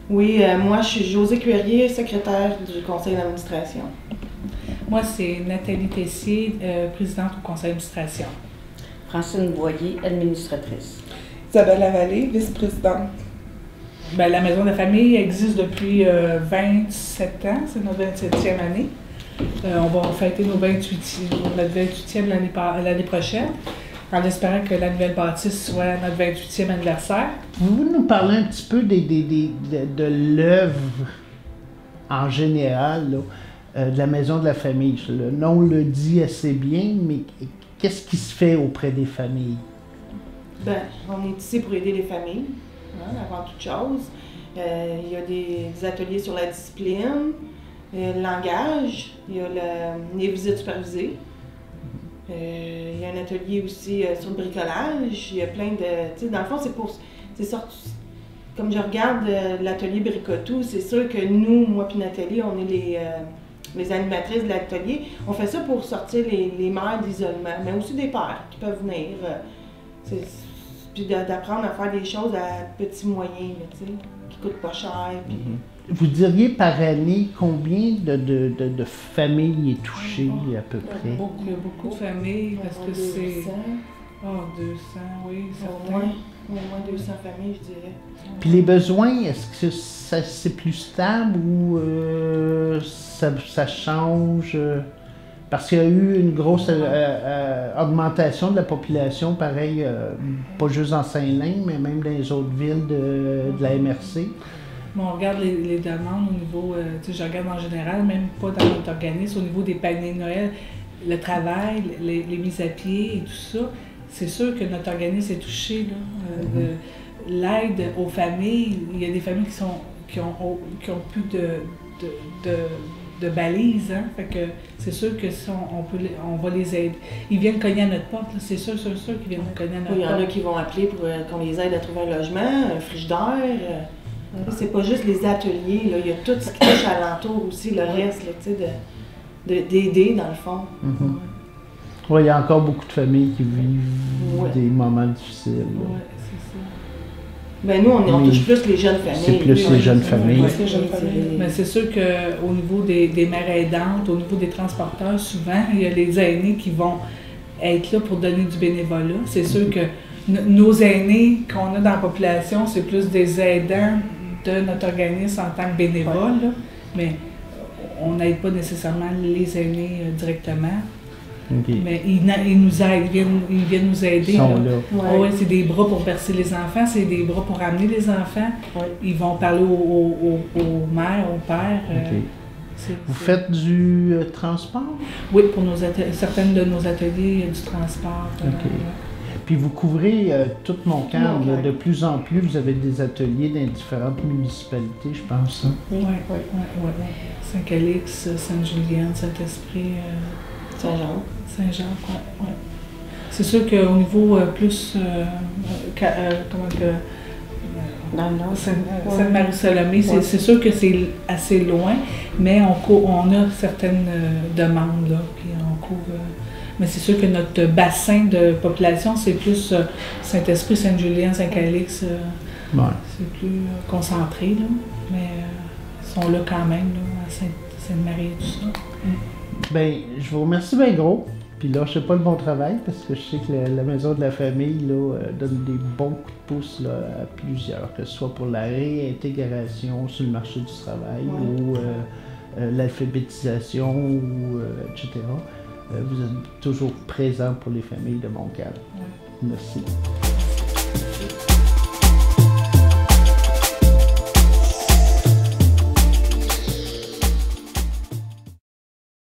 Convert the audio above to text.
Oui, moi, je suis Josée Cuérier, secrétaire du conseil d'administration. Moi, c'est Nathalie Tessier, présidente au conseil d'administration. Francine Boyer, administratrice. Isabelle Lavallée, vice-présidente. Bien, la Maison de la famille existe depuis 27 ans, c'est notre 27e année. On va fêter notre 28e l'année prochaine, en espérant que la nouvelle bâtisse soit notre 28e anniversaire. Vous nous parlez un petit peu de l'œuvre en général, là, de la Maison de la famille. Le nom le dit assez bien, mais qu'est-ce qui se fait auprès des familles? Ben, on est ici pour aider les familles, hein, avant toute chose. Il y a des ateliers sur la discipline, le langage, il y a les visites supervisées. Il y a un atelier aussi sur le bricolage. Il y a plein de... Tu sais, dans le fond, c'est sorti... Comme je regarde l'atelier Bricotou, c'est sûr que nous, moi et Nathalie, on est les animatrices de l'atelier. On fait ça pour sortir les mères d'isolement, mais aussi des pères qui peuvent venir. Puis d'apprendre à faire des choses à petits moyens, tu sais, qui coûtent pas cher. Puis... Vous diriez par année combien de familles est touchées à peu près? Il y a beaucoup de familles parce que c'est... 200, oui, certains. Au moins 200 familles, je dirais. Puis les besoins, est-ce que c'est plus stable ou ça change? Parce qu'il y a eu une grosse augmentation de la population, pareil, pas juste en Saint-Lin, mais même dans les autres villes de la MRC. On regarde les demandes au niveau, je regarde en général, même pas dans notre organisme, au niveau des paniers de Noël, le travail, les mises à pied et tout ça. C'est sûr que notre organisme est touché. L'aide aux familles, il y a des familles qui ont plus de balises, hein? Fait que c'est sûr que si on va les aider. Ils viennent cogner à notre porte, c'est sûr qu'ils viennent cogner à notre porte. Il y en a qui vont appeler pour qu'on les aide à trouver un logement, un frigidaire. C'est pas juste les ateliers, là. Il y a tout ce qui touche à l'entour aussi, le reste, d'aider dans le fond. Oui, il y a encore beaucoup de familles qui vivent des moments difficiles. Oui, c'est ça. Ben nous, on touche plus les jeunes familles. C'est plus les jeunes familles. Mais c'est sûr qu'au niveau des mères aidantes, au niveau des transporteurs, souvent, il y a les aînés qui vont être là pour donner du bénévolat. C'est sûr que nos aînés qu'on a dans la population, c'est plus des aidants de notre organisme en tant que bénévoles, là, mais on n'aide pas nécessairement les aînés directement. Okay. Mais ils nous aident, ils viennent nous aider. Ils sont là. Ouais, c'est des bras pour bercer les enfants, c'est des bras pour amener les enfants. Ouais. Ils vont parler aux mères, aux pères. Okay. Vous faites du transport? Oui, pour certaines de nos ateliers, il y a du transport. Okay. Puis vous couvrez tout Montcalm. De plus en plus, vous avez des ateliers dans différentes municipalités, je pense. Hein? Oui. Saint-Calix, Sainte-Julienne, Saint-Esprit, Saint-Jacques, oui. C'est sûr qu'au niveau plus, Sainte-Marie-Salomé, c'est sûr que c'est assez loin, mais on a certaines demandes, là, puis on couvre... Mais c'est sûr que notre bassin de population, c'est plus Saint-Esprit, Sainte-Julienne, Saint-Calix. C'est plus concentré, là. Mais ils sont là quand même, là, à Sainte-Marie et tout ça. Bien, je vous remercie bien gros. Puis là, je sais pas le bon travail parce que je sais que la Maison de la famille là, donne des bons coups de pouce là, à plusieurs, que ce soit pour la réintégration sur le marché du travail ou l'alphabétisation, ou, etc. Vous êtes toujours présent pour les familles de Montcalm. Merci.